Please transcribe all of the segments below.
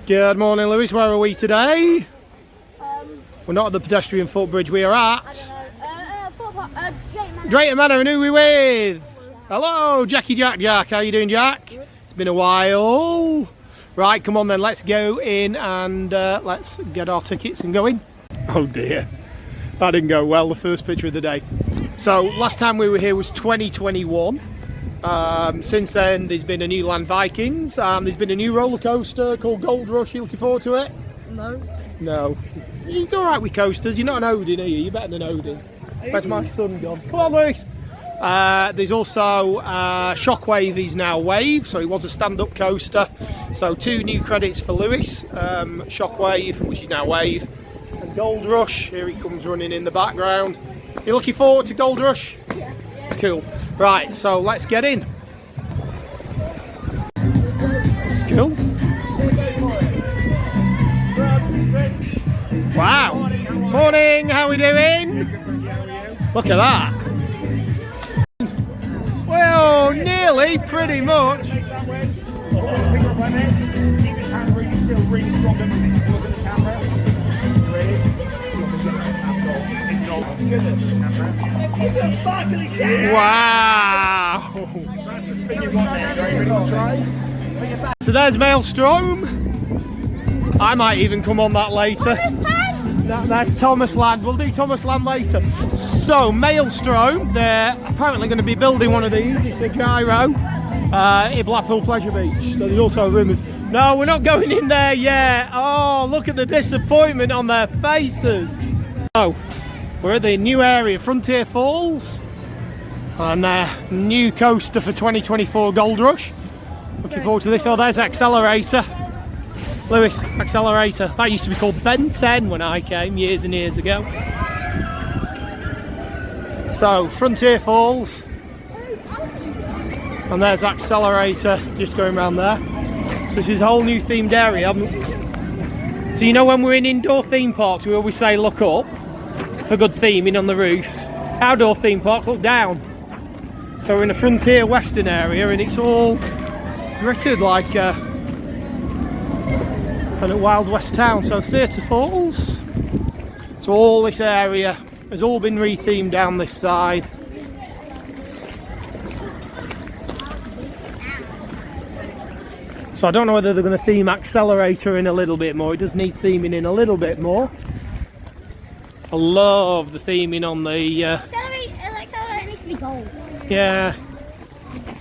Good morning, Lewis. Where are we today? We're not at the pedestrian footbridge. We are at Drayton Manor. And who are we with? Hello, Jackie Jack. How you doing, Jack? It's been a while. Right, come on then. Let's go in and let's get our tickets and go in. Oh dear, that didn't go well. The first picture of the day. So last time we were here was 2021. Since then there's been a new Land Vikings, there's been a new roller coaster called Gold Rush. You looking forward to it? No. He's alright with coasters. You're not an Odin, are you? You're better than Odin. Where's my son gone? Come on, Lewis. There's also Shockwave is now Wave, so it was a stand-up coaster. So 2 new credits for Lewis. Shockwave, which is now Wave, and Gold Rush. Here he comes running in the background. You looking forward to Gold Rush? Yeah. Cool. Right, so let's get in. That's cool. Wow. Morning, how are we doing? Look at that. Well, nearly, pretty much. Wow! So there's Maelstrom. I might even come on that later. That's Thomas Land. We'll do Thomas Land later. So Maelstrom, they're apparently going to be building one of these. It's a gyro at Blackpool Pleasure Beach. So there's also rumours. No, we're not going in there yet. Oh, look at the disappointment on their faces. So we're at the new area, Frontier Falls, and new coaster for 2024 Gold Rush. Looking forward to this. Oh, there's Accelerator. Lewis, Accelerator. That used to be called Ben 10 when I came years and years ago. So, Frontier Falls. And there's Accelerator just going around there. So this is a whole new themed area. So you know when we're in indoor theme parks, we always say look up for good theming on the roofs. Outdoor theme parks, look down. So we're in a Frontier Western area and it's all gritted like a Wild West town. So Theatre Falls. So all this area has all been rethemed down this side. So I don't know whether they're going to theme Accelerator in a little bit more. It does need theming in a little bit more. I love the theming on the Accelerator needs to be gold. Yeah.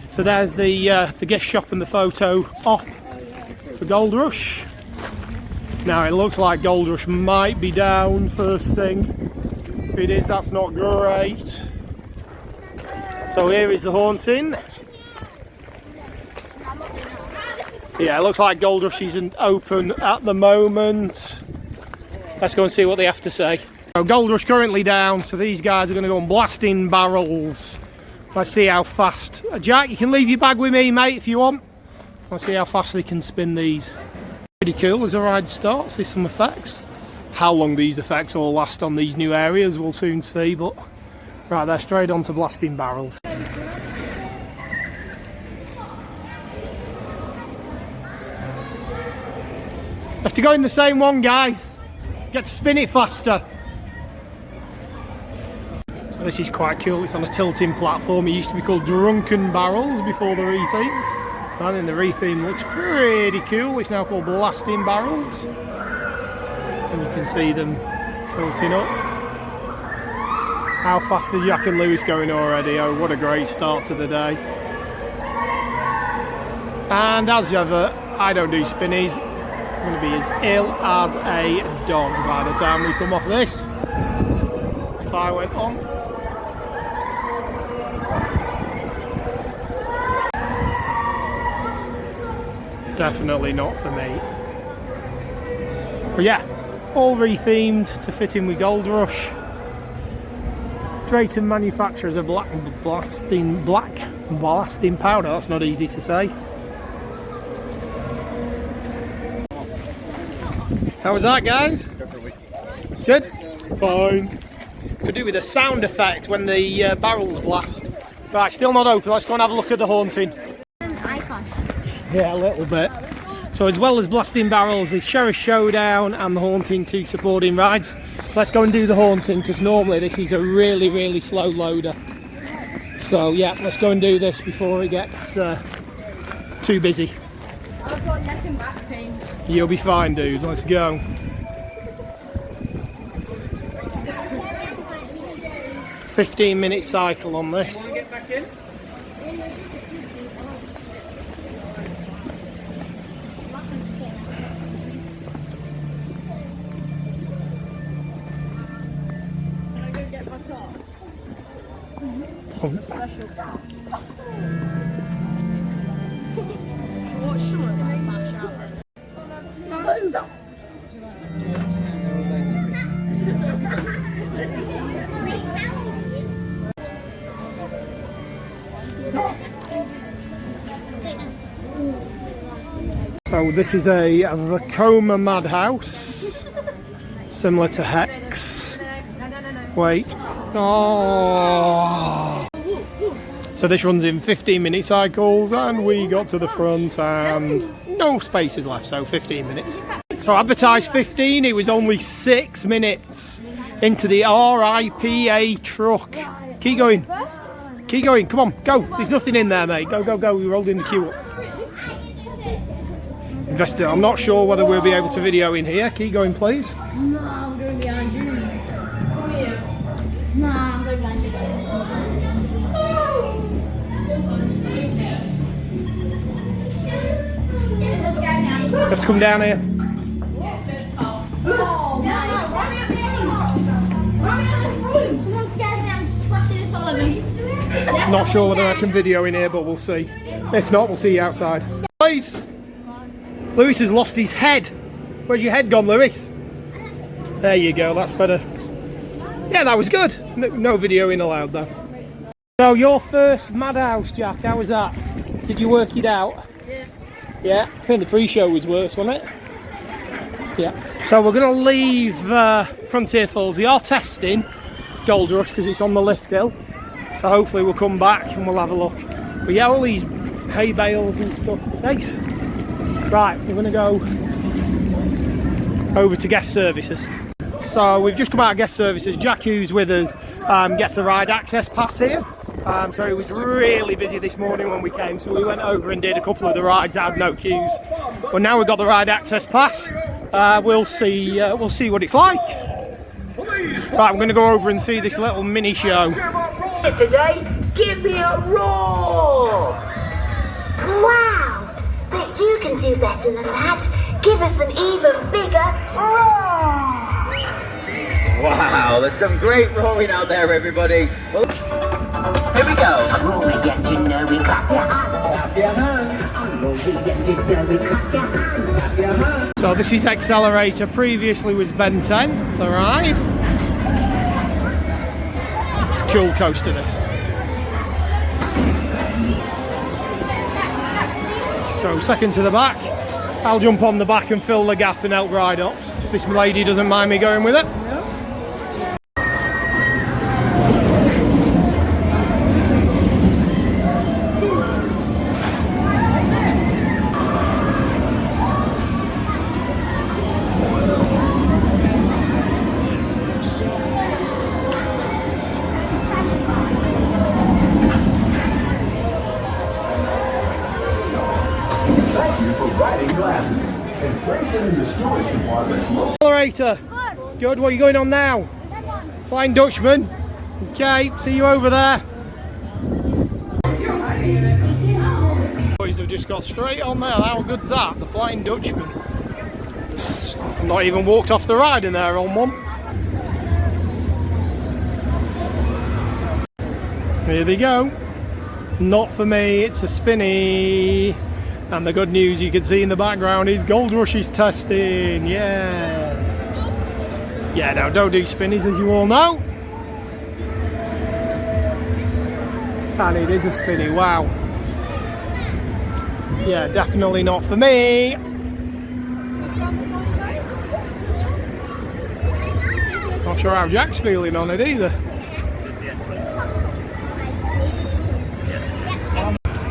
So there's the gift shop and the photo op for Gold Rush. Now it looks like Gold Rush might be down first thing. If it is, that's not great. So here is the haunting. Yeah, it looks like Gold Rush isn't open at the moment. Let's go and see what they have to say. So Gold Rush currently down, so these guys are going to go on blasting barrels. Let's see how fast. Jack, you can leave your bag with me, mate, if you want. Let's see how fast they can spin these. Pretty cool as the ride starts. There's some effects. How long these effects all last on these new areas, we'll soon see. But right, they're straight onto blasting barrels. Have to go in the same one, guys. Get to spin it faster. So this is quite cool. It's on a tilting platform. It used to be called Drunken Barrels before the retheme. I think the retheme looks pretty cool. It's now called Blasting Barrels. And you can see them tilting up. How fast are Jack and Lewis going already? Oh, what a great start to the day. And as ever, I don't do spinnies. I'm going to be as ill as a dog by the time we come off this. If I went on. Definitely not for me. But yeah, all rethemed to fit in with Gold Rush. Drayton manufactures a black blasting powder. That's not easy to say. How was that, guys? Good? Fine. Could do with a sound effect when the barrels blast. Right, still not open. Let's go and have a look at the haunting. An icon. Yeah, a little bit. So as well as Blasting Barrels, there's Sheriff Showdown and the Haunting, 2 supporting rides. Let's go and do the Haunting, because normally this is a really slow loader. So yeah, let's go and do this before it gets too busy. I've got neck and back pains. You'll be fine, dude. Let's go. 15-minute cycle on this. Get back in. Can I go get my car? Special car. Watch someone like mash out. No. So this is a Vacoma Madhouse, similar to Hex. Wait. Oh. So this runs in 15-minute cycles, and we got to the front and no spaces left, so 15 minutes. So advertised 15, it was only 6 minutes into the RIPA truck. Keep going. Keep going, come on, go. There's nothing in there, mate. Go, we're holding the queue up. Investor, I'm not sure whether we'll be able to video in here. Keep going, please. No, I'm going behind you. Come here. No, I'm going behind you. You have to come down here. Someone scared me, I'm splashing this all over me. Not sure whether I can video in here, but we'll see. If not, we'll see you outside. Please. Lewis has lost his head. Where's your head gone, Lewis? There you go, that's better. Yeah, that was good. No videoing allowed though. So your first Madhouse, Jack, how was that? Did you work it out? Yeah. Yeah, I think the pre-show was worse, wasn't it? Yeah. So we're going to leave Frontier Falls. They are testing Gold Rush because it's on the lift hill. So hopefully we'll come back and we'll have a look. But yeah, all these hay bales and stuff. Thanks. Right, we're going to go over to guest services. So we've just come out of guest services. Jack, who's with us, gets a ride access pass here. So it was really busy this morning when we came, so we went over and did a couple of the rides that had no queues. But now we've got the ride access pass. We'll see what it's like. Right, we're going to go over and see this little mini show. Today, give me a roar! Wow! But you can do better than that. Give us an even bigger roar! Wow, there's some great roaring out there, everybody. Well, here we go. Roar again, you know we clap your hands. Clap your hands. Roar again, you know we clap your hands. Clap your hands. So this is Accelerator. Previously was Ben 10, the ride. It's a cool coaster, this. So second to the back. I'll jump on the back and fill the gap and help ride ups. If this lady doesn't mind me going with it. Accelerator. Good, what are you going on now? Flying Dutchman. Okay, see you over there. Boys have just got straight on there. How good's that? The Flying Dutchman. I've not even walked off the ride in there on one. Here they go. Not for me, it's a spinny. And the good news you can see in the background is Gold Rush is testing. Yeah. Yeah, now don't do spinnies, as you all know. And it is a spinny, wow. Yeah, definitely not for me. Not sure how Jack's feeling on it either.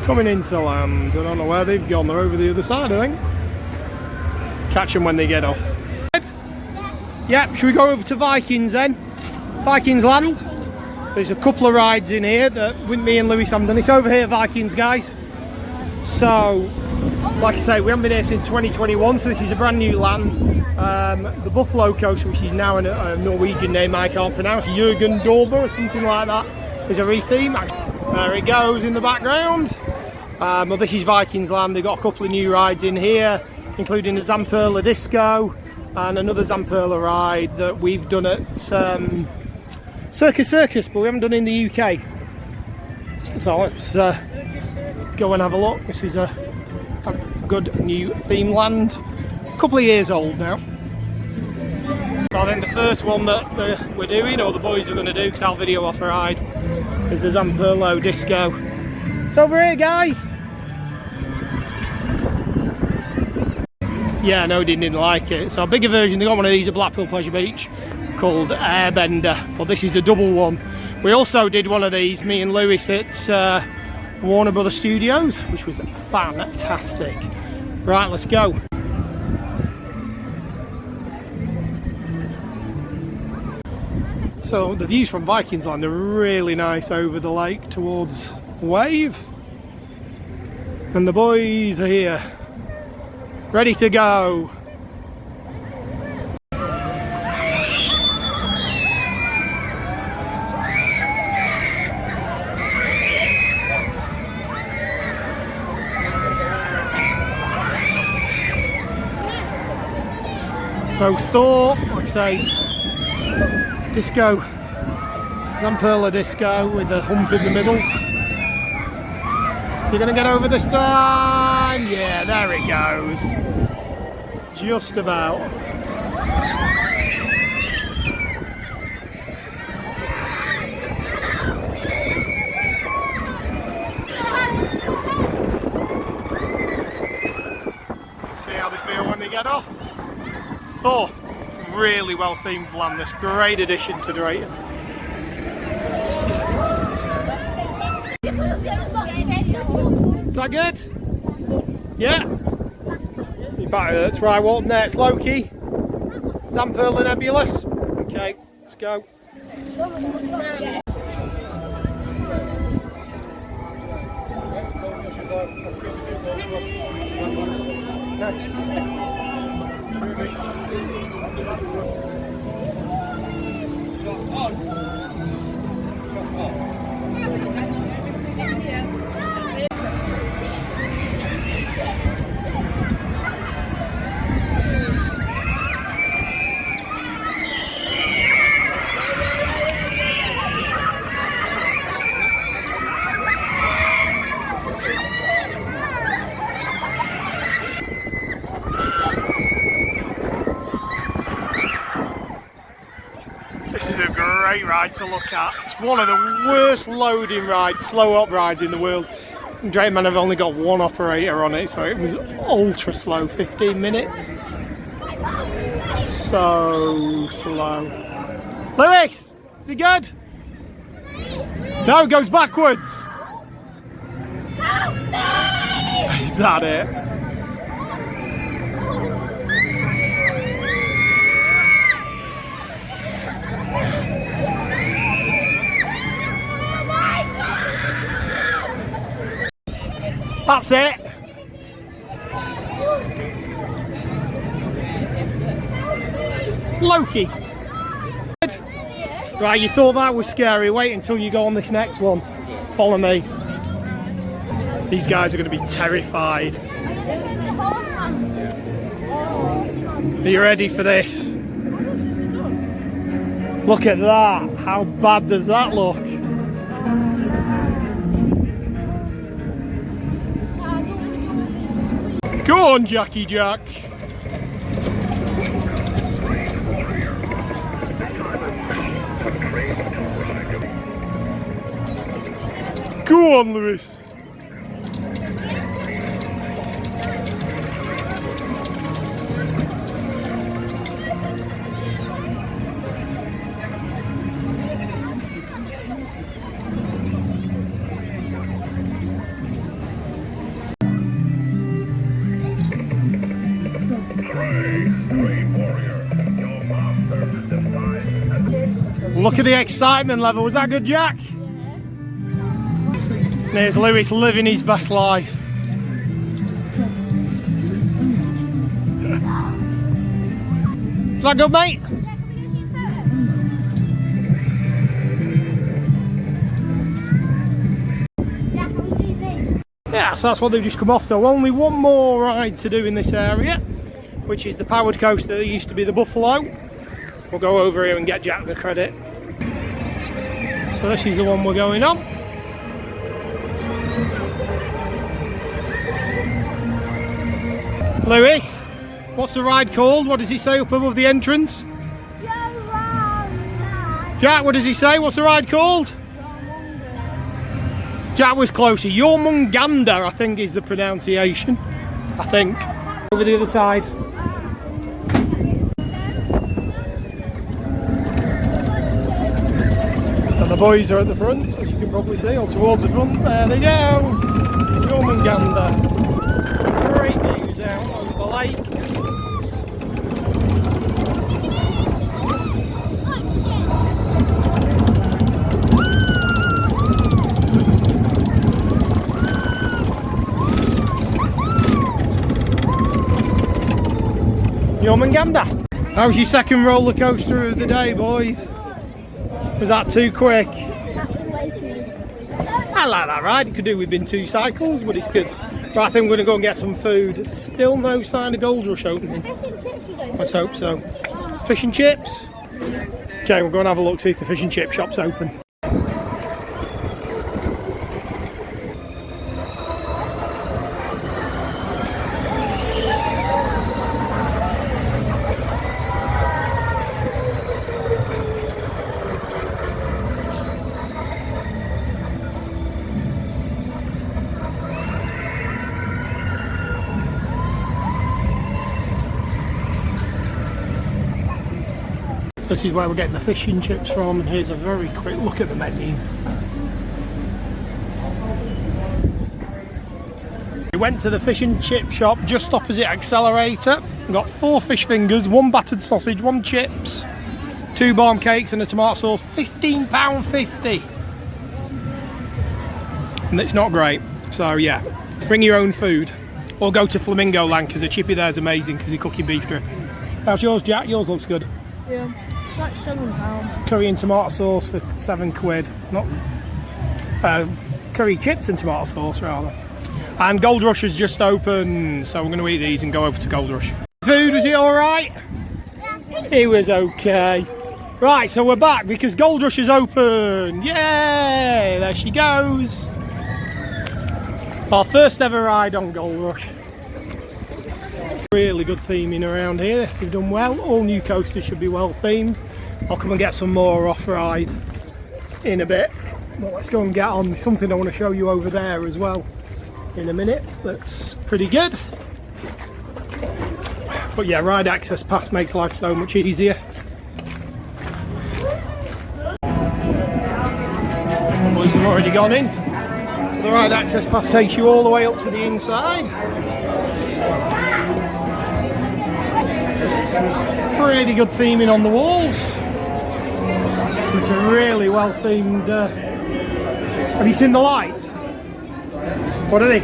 Coming into land, I don't know where they've gone, they're over the other side I think. catch them when they get off. Yeah, should we go over to Vikings then? Vikings Land. There's a couple of rides in here that with me and Lewis haven't done. It's over here, Vikings, guys. So, like I say, we haven't been here since 2021, so this is a brand new land. The Buffalo Coast, which is now a Norwegian name I can't pronounce, Jürgen Dorber or something like that, is a re-theme. There it goes in the background. Well, this is Vikings Land. They've got a couple of new rides in here, including a Zamperla Disco and another Zamperla ride that we've done at Circus, but we haven't done in the UK. So let's go and have a look. This is a good new theme land, a couple of years old now. So then the first one that we're doing, or the boys are going to do, because I'll video off a ride, is the Zamperla Disco. It's over here, guys. Yeah, no, didn't like it. So a bigger version, they got one of these at Blackpool Pleasure Beach called Airbender, but this is a double one. We also did one of these, me and Lewis, at Warner Brothers Studios, which was fantastic. Right, let's go. So the views from Vikings Land are really nice over the lake towards Wave. And the boys are here, ready to go. So Thor, like I say, disco, Zamperla Disco with a hump in the middle. You're going to get over this time? Yeah, there it goes. Just about. See how they feel when they get off. Thor, really well themed land, this great addition to Drayton. Is that good? Yeah. You better try one next, Loki. Zamperla Nebulous. Okay, let's go. This is a great ride to look at. It's one of the worst loading rides, slow up rides in the world. Drayton Manor have only got one operator on it, so it was ultra slow, 15 minutes. So slow. Lewis, is it good? No, it goes backwards. Is that it? That's it. Loki. Right, you thought that was scary. Wait until you go on this next one. Follow me. These guys are going to be terrified. Are you ready for this? Look at that. How bad does that look? Go on, Jackie Jack. Go on, Lewis. Look at the excitement level. Was that good, Jack? There's Lewis living his best life. Is that good, mate? Yeah, so that's what they've just come off. So only one more ride to do in this area, which is the powered coaster that used to be the Buffalo. We'll go over here and get Jack the credit. So this is the one we're going on. Lewis, what's the ride called? What does he say up above the entrance? Jack, what does he say? What's the ride called? Jack was closer. Jormungandr, I think is the pronunciation. I think. Over the other side. So the boys are at the front, as you can probably see, or towards the front. There they go. Jormungandr. Great views out over the lake. Jormungandr. How was your second roller coaster of the day, boys? Was that too quick? I like that ride. It could do with been 2 cycles, but it's good. But I think we're going to go and get some food. There's still no sign of Gold Rush opening. Let's hope so. Fish and chips? Okay, we'll go and have a look, see if the fish and chip shop's open. This is where we're getting the fish and chips from. Here's a very quick look at the menu. We went to the fish and chip shop just opposite Accelerator. We got 4 fish fingers, 1 battered sausage, 1 chips, 2 barm cakes and a tomato sauce. £15.50. And it's not great. So yeah, bring your own food. Or go to Flamingo Land because the chippy there is amazing because you're cooking beef dripping. How's yours, Jack? Yours looks good. Yeah. It's like £7. Curry and tomato sauce for £7. Not curry chips and tomato sauce rather. And Gold Rush has just opened, so we're going to eat these and go over to Gold Rush. Food, was it alright? It was okay. Right, so we're back because Gold Rush is open. Yay! There she goes. Our first ever ride on Gold Rush. Really good theming around here. They've done well. All new coasters should be well themed. I'll come and get some more off ride in a bit. But let's go and get on. There's something I want to show you over there as well in a minute. That's pretty good. But yeah, ride access pass makes life so much easier. The boys have already gone in. So the ride access pass takes you all the way up to the inside. Pretty good theming on the walls. It's a really well themed. Have you seen the lights? What are they?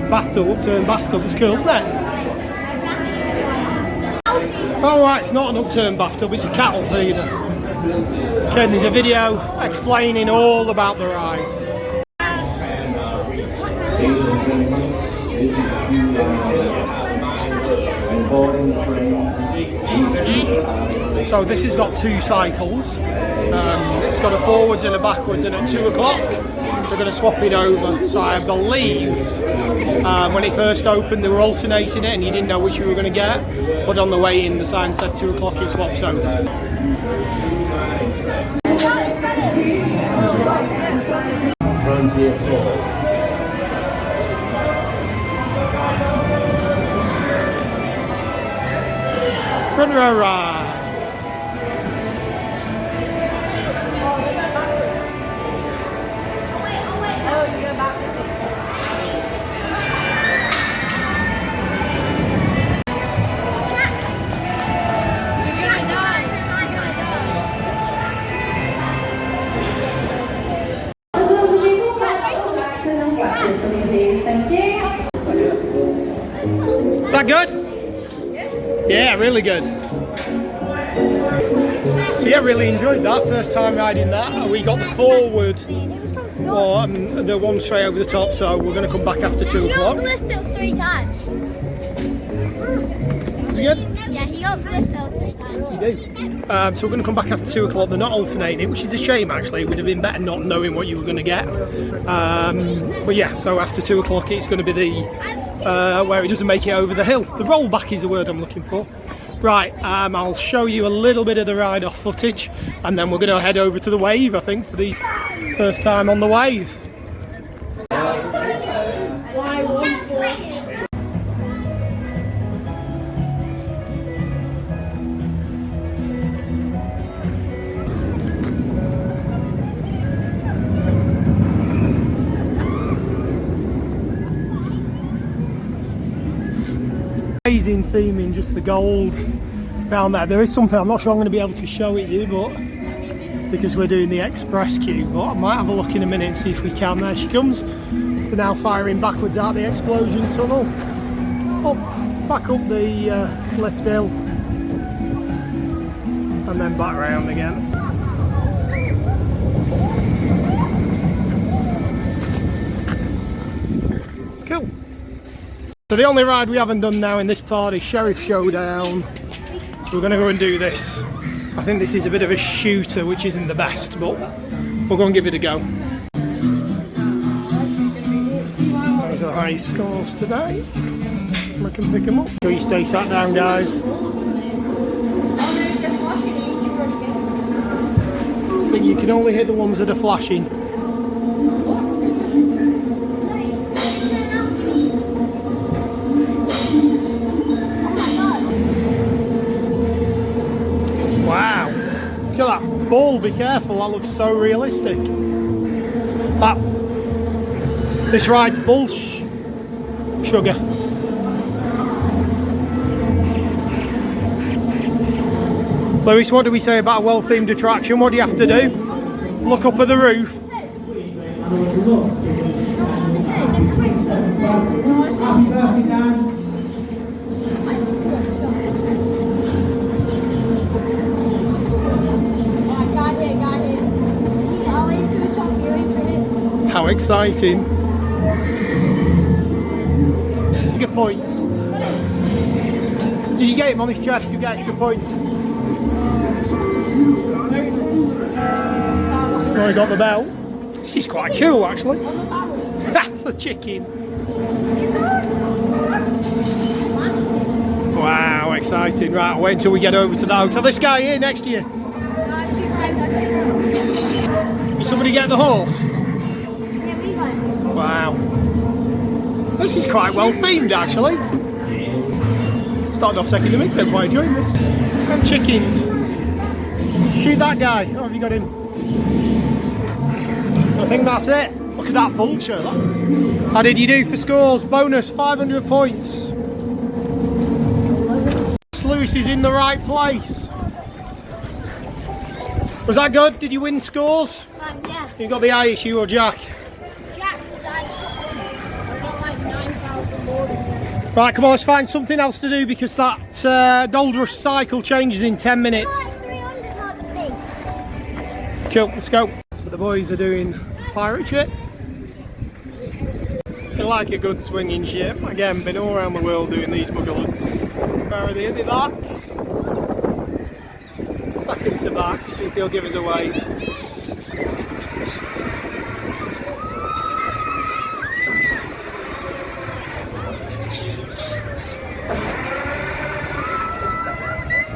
Bathtub, upturned bathtub. It's cool, isn't it? Oh right, it's not an upturned bathtub, it's a cattle feeder. Okay, there's a video explaining all about the ride. So this has got 2 cycles. It's got a forwards and a backwards, and at 2 o'clock they're going to swap it over. So I believe when it first opened they were alternating it and you didn't know which you were going to get, but on the way in the sign said 2 o'clock it swaps over. Front row ride. glasses for me, please. Thank you. Is that good? Yeah, really good. So yeah, really enjoyed that. First time riding that. We got the forward, or the one straight over the top, so we're going to come back after 2 o'clock. He got lift those 3 times. Is it good? Yeah, he got lift those 3 times. You do. So we're going to come back after 2 o'clock. They're not alternating it, which is a shame actually. It would have been better not knowing what you were going to get. But yeah, so after 2 o'clock it's going to be the where it doesn't make it over the hill. The rollback is the word I'm looking for. Right, I'll show you a little bit of the ride-off footage, and then we're going to head over to the wave, I think, for the first time on the wave. Amazing theming, just the gold down there. There is something, I'm not sure I'm going to be able to show it you, but because we're doing the express queue, but I might have a look in a minute and see if we can. There she comes. So now firing backwards out the explosion tunnel, back up the lift hill, and then back round again. It's cool. So the only ride we haven't done now in this part is Sheriff Showdown. So we're going to go and do this. I think this is a bit of a shooter, which isn't the best, but we'll go and give it a go. Those are high scores today. We can pick them up. So you stay sat down, guys. I think you can only hit the ones that are flashing. Wow, look at that ball, be careful, that looks so realistic. This ride's bull sugar. Lewis, what do we say about a well-themed attraction? What do you have to do? Look up at the roof. How exciting. You get points. Did you get him on his chest? You get extra points. So I got the belt. This is quite cool actually. The chicken. Wow, exciting. Right, wait until we get over to the hotel. This guy here next to you. Did somebody get the horse? Wow. This is quite well themed actually. Started off taking the mic, they're quite enjoying this. And chickens. Shoot that guy. Oh, have you got him? I think that's it. Look at that vulture. How did you do for scores? Bonus 500 points. Lewis is in the right place. Was that good? Did you win scores? Yeah. You got the eye issue or Jack? Right, come on, let's find something else to do because that Gold Rush cycle changes in 10 minutes. Cool, let's go. So the boys are doing pirate ship. They like a good swinging ship. Again, been all around the world doing these muggles. Barry at the back. Second to back, see if he'll give us a wave.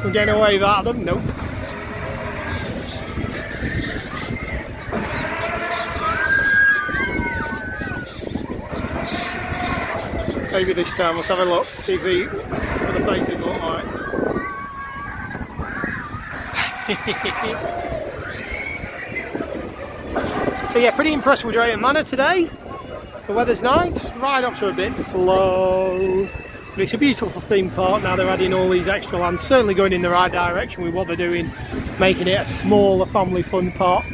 We're getting away with that of them? Nope. Maybe this time, let's have a look, see if some of the faces look like. So yeah, pretty impressed with Drayton Manor today. The weather's nice, ride-ups are a bit slow. But it's a beautiful theme park. Now they're adding all these extra lands, certainly going in the right direction with what they're doing, making it a smaller family fun park.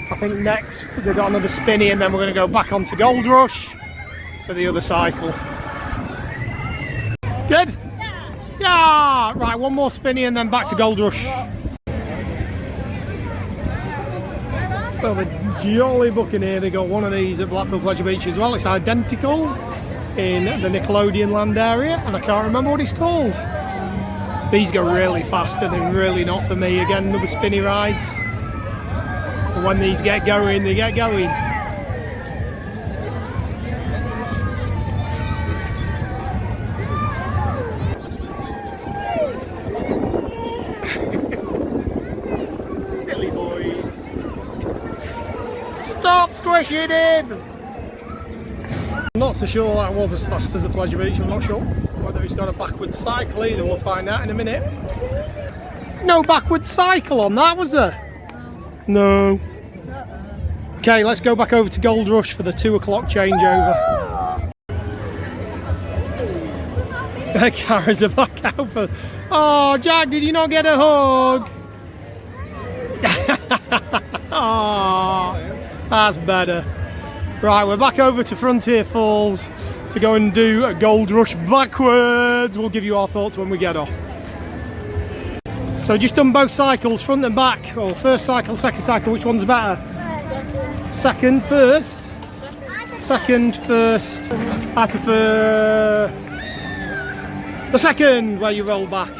I think next they've got another spinny and then we're going to go back onto Gold Rush for the other cycle. Good? Yeah! Right, one more spinny and then back to Gold Rush. So the Jolly Buccaneer, they got one of these at Blackpool Pleasure Beach as well. It's identical in the Nickelodeon Land area, and I can't remember what it's called. These go really fast and they're really not for me. Again, another spinny rides. But when these get going, they get going. Silly boys. Stop squishing him! I'm not so sure that was as fast as the Pleasure Beach. I'm not sure whether it's got a backward cycle either. We'll find out in a minute. No backward cycle on that, was there? No. Okay, let's go back over to Gold Rush for the 2 o'clock changeover. The cars are back out for... Oh, Jack, did you not get a hug? Oh, that's better. Right, we're back over to Frontier Falls to go and do a Gold Rush backwards. We'll give you our thoughts when we get off. So just done both cycles, front and back. Or first cycle, second cycle, which one's better? Second, first. Second, first. I prefer the second, where you roll back.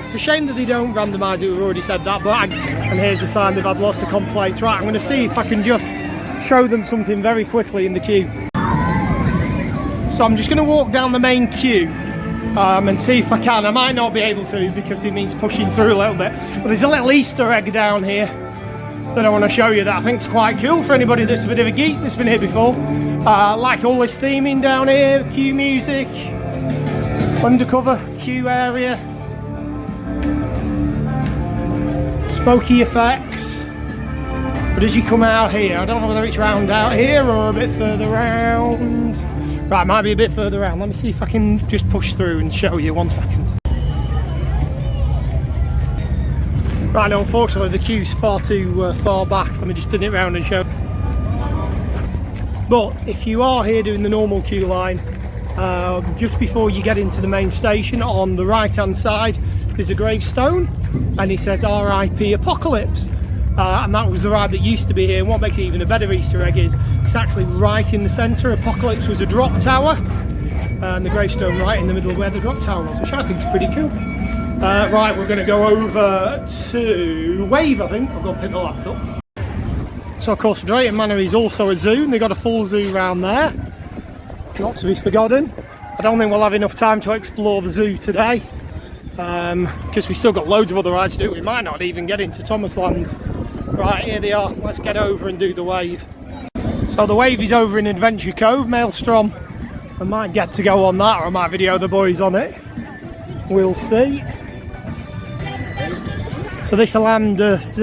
It's a shame that they don't randomise it, we've already said that, but and here's the sign they've had lots of complaints. Right, I'm going to see if I can just show them something very quickly in the queue. So I'm just going to walk down the main queue and see if I can. I might not be able to because it means pushing through a little bit, but there's a little Easter egg down here that I want to show you that I think is quite cool for anybody that's a bit of a geek that's been here before. Like all this theming down here, queue music, undercover queue area, smoky effects. But as you come out here, I don't know whether it's round out here or a bit further round. Right, might be a bit further round. Let me see if I can just push through and show you. 1 second. Right, no, unfortunately the queue's far too far back. Let me just spin it round and show. But if you are here doing the normal queue line, just before you get into the main station, on the right hand side there's a gravestone and it says RIP Apocalypse. And that was the ride that used to be here, and what makes it even a better Easter egg is it's actually right in the centre. Apocalypse was a drop tower and the gravestone right in the middle of where the drop tower was, which I think is pretty cool. Right, we're going to go over to Wave, I think. I've got to pick the laptop. So of course Drayton Manor is also a zoo, and they've got a full zoo around there, not to be forgotten. I don't think we'll have enough time to explore the zoo today because we've still got loads of other rides to do. We might not even get into Thomas Land. Right, here they are. Let's get over and do the Wave. So the Wave is over in Adventure Cove, Maelstrom. I might get to go on that, or I might video the boys on it. We'll see. So this land has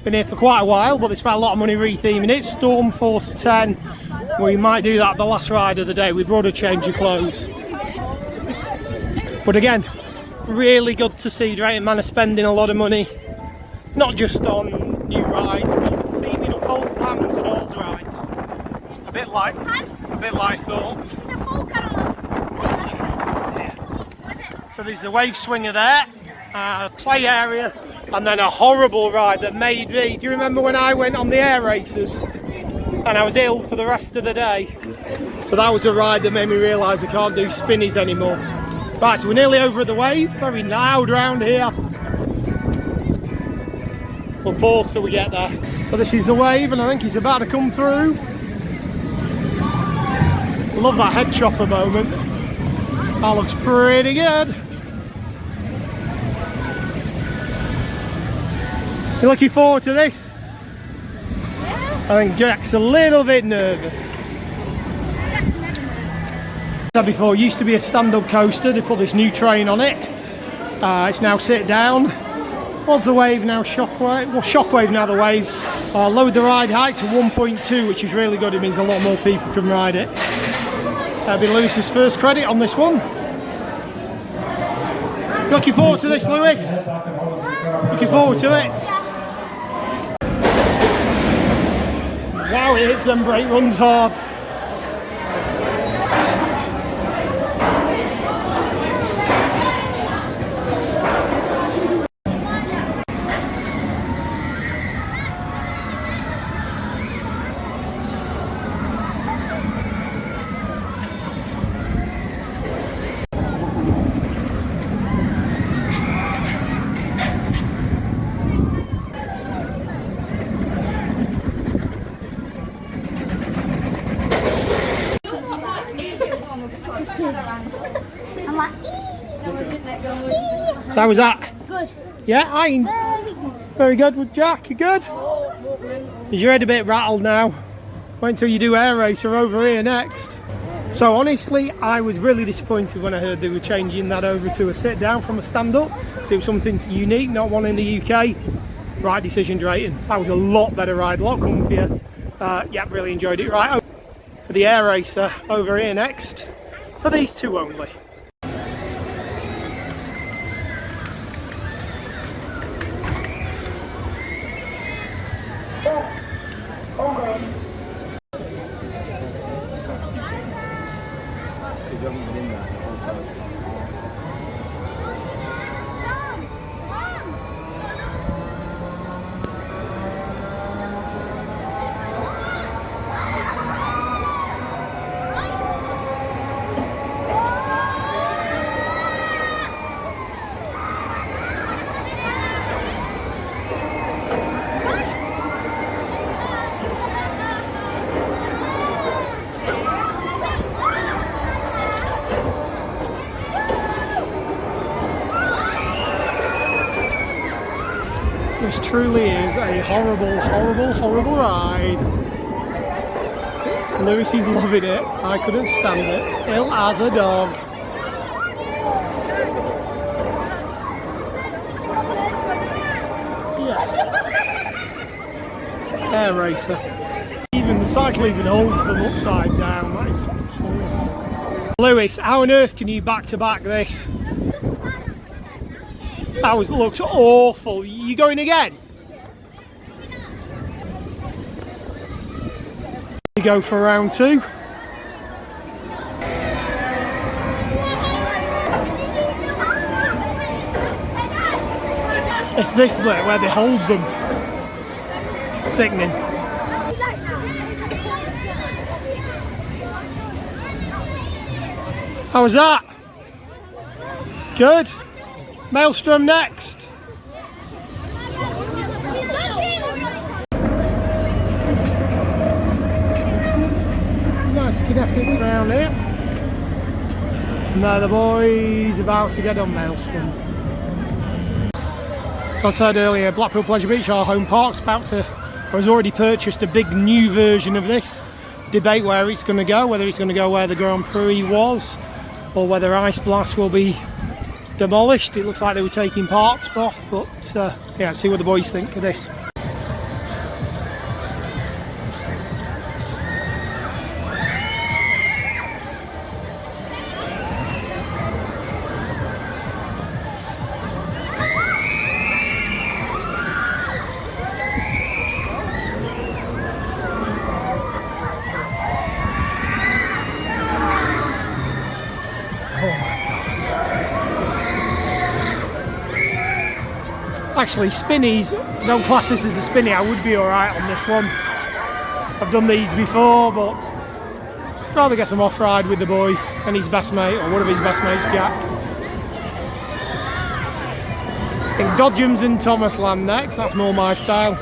been here for quite a while, but they spent a lot of money retheming it. Storm Force 10. We might do that the last ride of the day. We brought a change of clothes. But again, really good to see Drayton Manor spending a lot of money. Not just on new rides, but theming up old lands and old rides. A bit like Thorpe. So there's the wave swinger there, play area, and then a horrible ride that made me... Do you remember when I went on the air races and I was ill for the rest of the day? So that was a ride that made me realise I can't do spinnies anymore. Right, so we're nearly over at the Wave. Very loud round here. We'll pause till we get there. So this is the Wave, and I think he's about to come through. I love that head chopper moment. That looks pretty good. You looking forward to this? I think Jack's a little bit nervous. As I said before, it used to be a stand-up coaster. They put this new train on it. It's now sit down. What's the Wave now? Shockwave? Well, Shockwave now the Wave. Lowered the ride height to 1.2, which is really good. It means a lot more people can ride it. That'll be Lewis's first credit on this one. Looking forward to this, Lewis? Looking forward to it? Wow, it hits them brake runs hard. So how was that? Good. Yeah, very good with Jack. You good? Is your head a bit rattled now? Wait until you do air racer over here next. So honestly, I was really disappointed when I heard they were changing that over to a sit down from a stand up. So it was something unique, not one in the UK. Right decision, Drayton. That was a lot better ride, a lot comfier. Yeah, really enjoyed it. Right, over to the air racer over here next for these two only. This truly is a horrible, horrible, horrible ride. Lewis is loving it. I couldn't stand it. Ill as a dog. Yeah. Air racer. Even the cycle even holds them upside down. That is awful. Lewis, how on earth can you back to back this? That looks awful. You going again? You go for round two. It's this bit where they hold them. Sickening. How was that? Good. Maelstrom next. Nice kinetics around here. And now the boys about to get on Maelstrom. So I said earlier, Blackpool Pleasure Beach, our home park's about to, or has already purchased a big new version of this. Debate where it's going to go, whether it's going to go where the Grand Prix was, or whether Ice Blast will be demolished. It looks like they were taking parts off, but yeah, see what the boys think of this. Actually, spinnies, don't class this as a spinny, I would be alright on this one. I've done these before, but I'd rather get some off-ride with the boy and his best mate, or one of his best mates, Jack. I think Dodgems and Thomas Land next, that's more my style.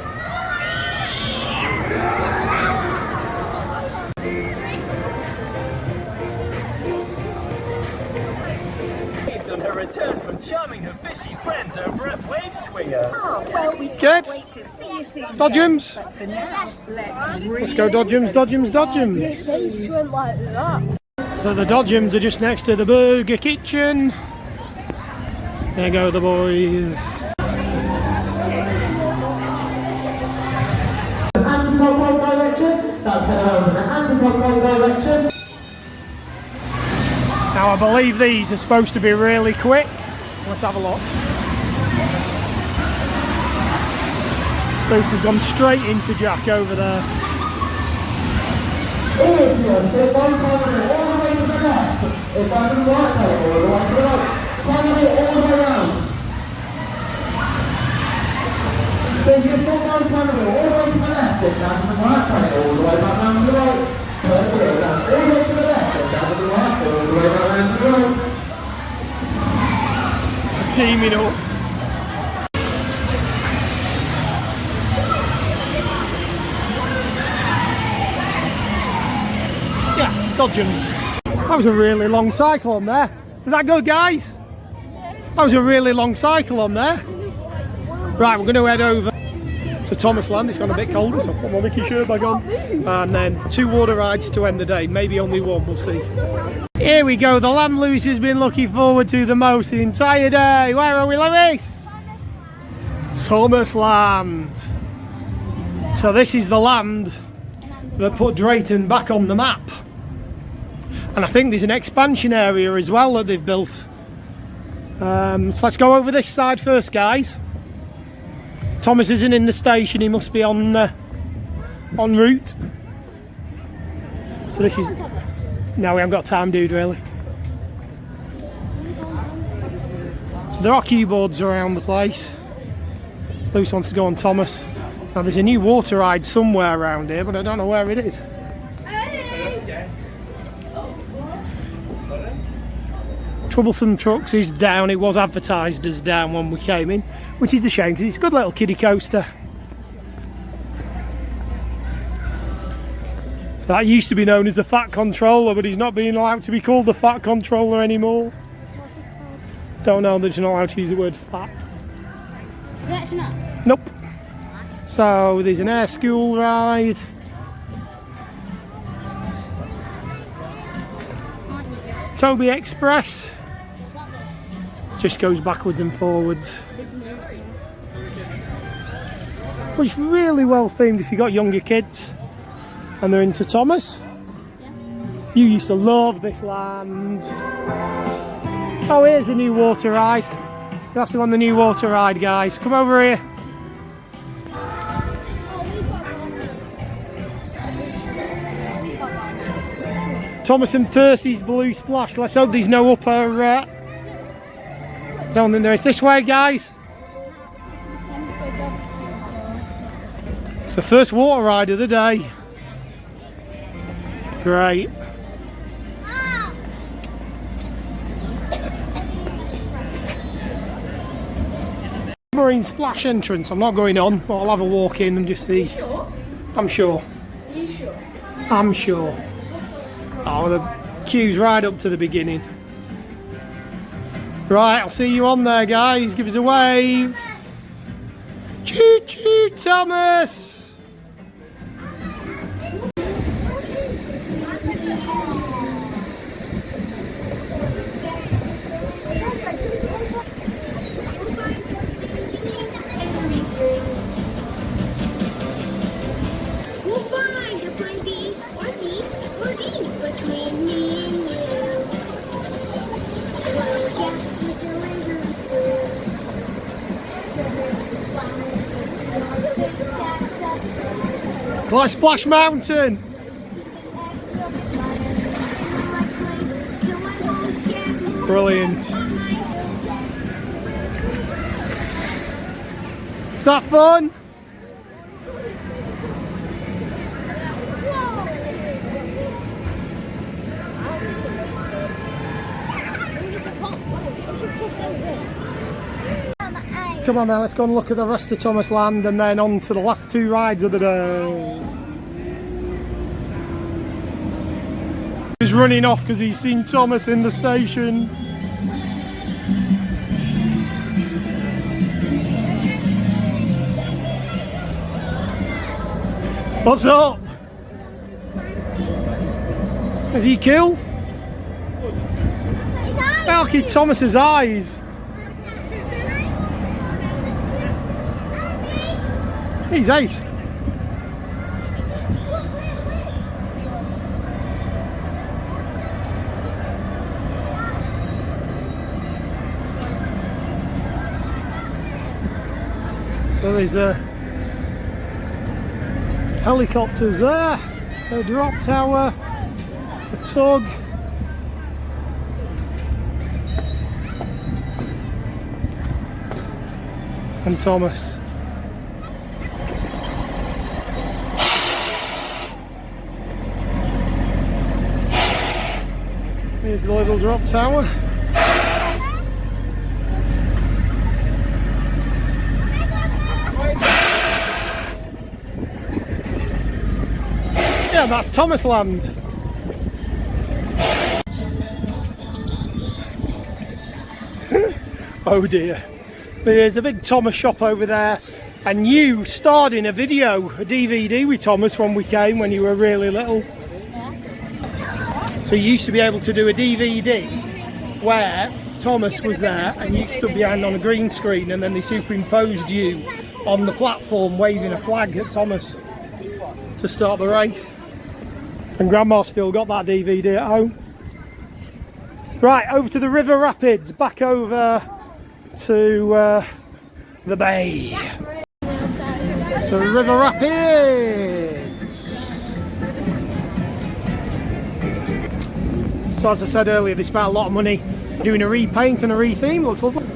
On her return from charming her fishy friends over at Wave Swinger. Oh, well, we Good. can't wait to see you soon. Dodgems. But for now, Let's go Dodgems, Dodgems, Dodgems. They swim like that. So the Dodgems are just next to the burger kitchen. There go the boys. Anti-clockwise direction. That's head over the anti-clockwise direction. Now I believe these are supposed to be really quick. Let's have a look. Luce has gone straight into Jack over there. Step one, finally, all the way to the left. If that's the right side, all the way to the right. Finally, all the way around. Then you step one, finally, all the way to the left. If that's the right side, all the way back round to the right. All the way to the left. If that's the right side, all the way back round to the right. Teaming up. Yeah, Dodgems. That was a really long cycle on there. Was that good, guys? That was a really long cycle on there. Right, we're going to head over to Thomas Land. It's gone a bit colder, so I'll put my Mickey shirt back on. And then 2 water rides to end the day. Maybe only 1, we'll see. Here we go. The land Lewis has been looking forward to the most the entire day. Where are we, Lewis? Thomas Land. So this is the land that put Drayton back on the map. And I think there's an expansion area as well that they've built. So let's go over this side first, guys. Thomas isn't in the station, he must be on route. So this is... No, we haven't got time, dude, really. So there are keyboards around the place. Luce wants to go on Thomas. Now there's a new water ride somewhere around here, but I don't know where it is. Troublesome Trucks is down. It was advertised as down when we came in, which is a shame because it's a good little kiddie coaster. So that used to be known as the Fat Controller, but he's not being allowed to be called the Fat Controller anymore. Don't know, they're just not allowed to use the word fat. That's not. Nope. So there's an air school ride. Toby Express. Just goes backwards and forwards. But it's really well themed if you've got younger kids and they're into Thomas. You used to love this land. Oh, here's the new water ride. You have to go on the new water ride, guys. Come over here. Thomas and Percy's Blue Splash. Let's hope there's no upper... don't think there is. This way, guys. It's the first water ride of the day. Great. Marine Splash entrance. I'm not going on, but I'll have a walk in and just see. I'm sure. Are you sure? I'm sure. Oh, the queue's right up to the beginning. Right, I'll see you on there, guys. Give us a wave. Choo choo, Thomas. We'll find a plan B or C or D between me and you. We'll get to deliver Like Splash Mountain. Brilliant. Is that fun? Come on now, let's go and look at the rest of Thomas Land and then on to the last 2 rides of the day. He's running off because he's seen Thomas in the station. What's up? Is he cool? Look at Thomas's eyes. He's ace. So there's helicopters there, a drop tower, a tug. And Thomas. Here's the little drop tower. Yeah, that's Thomas Land. I Oh dear. There's a big Thomas shop over there, and you starred in a video, a DVD with Thomas when we came, when you were really little. So you used to be able to do a DVD where Thomas was there and you stood behind on a green screen, and then they superimposed you on the platform waving a flag at Thomas to start the race. And Grandma still got that DVD at home. Right, over to the river rapids, back over to the bay. So river rapids. So as I said earlier, they spent a lot of money doing a repaint and a retheme. Looks lovely.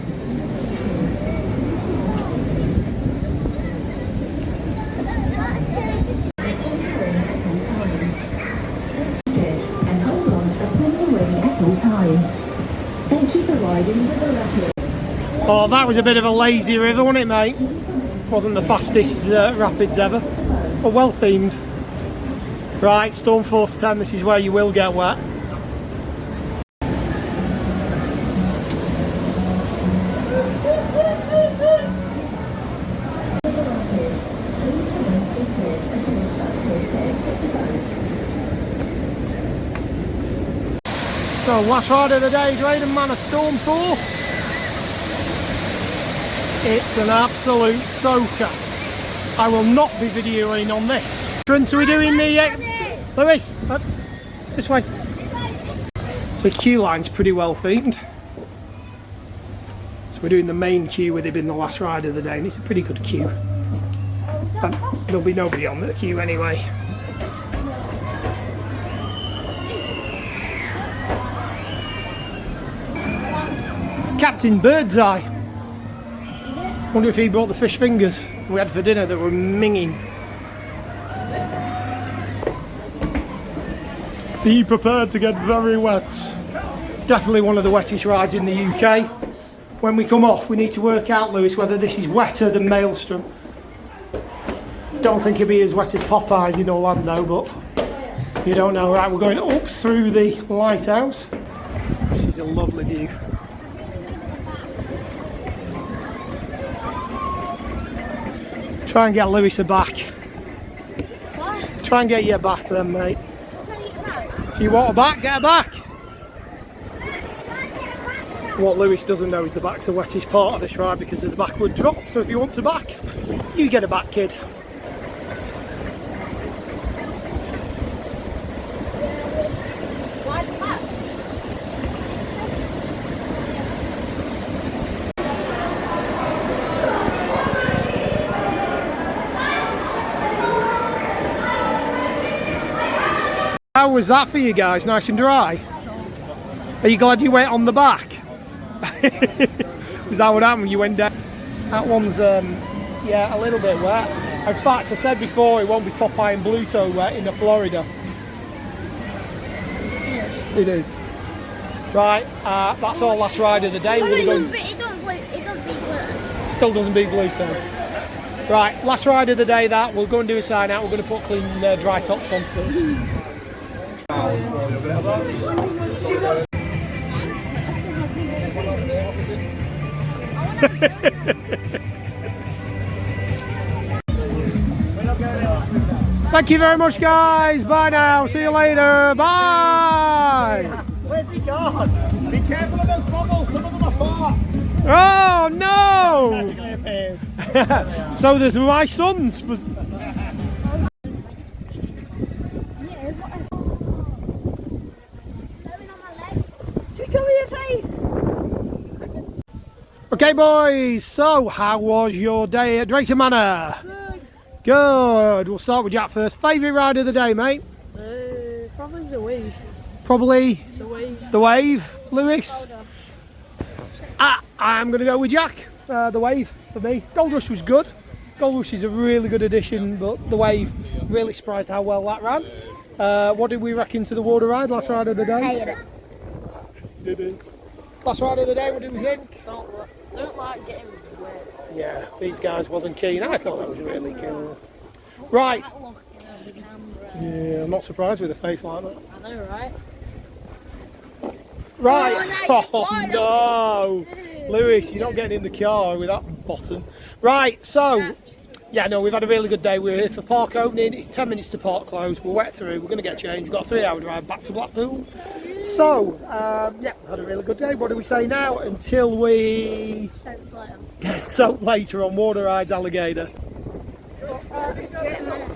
Thank you for riding River Rapids. Oh, that was a bit of a lazy river, wasn't it, mate? Wasn't the fastest rapids ever, but well themed. Right, Storm Force 10, this is where you will get wet. So, last ride of the day, Drayton Manor Storm Force. It's an absolute soaker. I will not be videoing on this. So we're doing the... Lewis, this way. So the queue line's pretty well themed. So we're doing the main queue with it in the last ride of the day, and it's a pretty good queue. And there'll be nobody on the queue anyway. Captain Birdseye. Wonder if he brought the fish fingers we had for dinner that were minging. Be prepared to get very wet. Definitely one of the wettest rides in the UK. When we come off, we need to work out, Lewis, whether this is wetter than Maelstrom. Don't think it'll be as wet as Popeyes in Orlando, but you don't know. Right, we're going up through the lighthouse. This is a lovely view. Try and get Lewis a back. What? Try and get you a back then, mate. If you want a back, get a back. What Lewis doesn't know is the back's the wettest part of this ride because of the backward drop. So if he wants a back, you get a back, kid. How was that for you guys? Nice and dry? Are you glad you went on the back? Was that what happened when you went down? That one's, yeah, a little bit wet. In fact, I said before, it won't be Popeye and Bluto wet in Florida. It is. Right, that's our last ride of the day. It doesn't beat Bluto. Still doesn't beat Bluto. Right, last ride of the day that. We'll go and do a sign out. We're going to put clean dry tops on first. Thank you very much, guys. Bye now. See you later. Bye. Where's he gone? Be careful of those bubbles. Some of them are farts. Oh no! Magically appears. So there's my sons. Okay, boys, so how was your day at Drayton Manor? Good. Good. We'll start with Jack first. Favourite ride of the day, mate? Probably the wave. Probably The wave. the wave, Lewis? I'm going to go with Jack. The wave for me. Gold Rush was good. Gold Rush is a really good addition, but the wave, really surprised how well that ran. What did we reckon to the water ride, last ride of the day? Hated it. Didn't. Last ride of the day, what did we think? Don't like getting wet. Yeah, these guys wasn't keen. I thought that was really cool. Right. Looking at the camera. Yeah, I'm not surprised with a face like that. I know, right? Right. Oh no. Lewis, you're not getting in the car with that bottom. Right, so, yeah, no, we've had a really good day. We're here for park opening. It's 10 minutes to park close. We're wet through. We're going to get changed. We've got a 3-hour drive back to Blackpool. So, yeah, had a really good day. What do we say now? Until we get soaked later on water rides, alligator. Drayton Manor.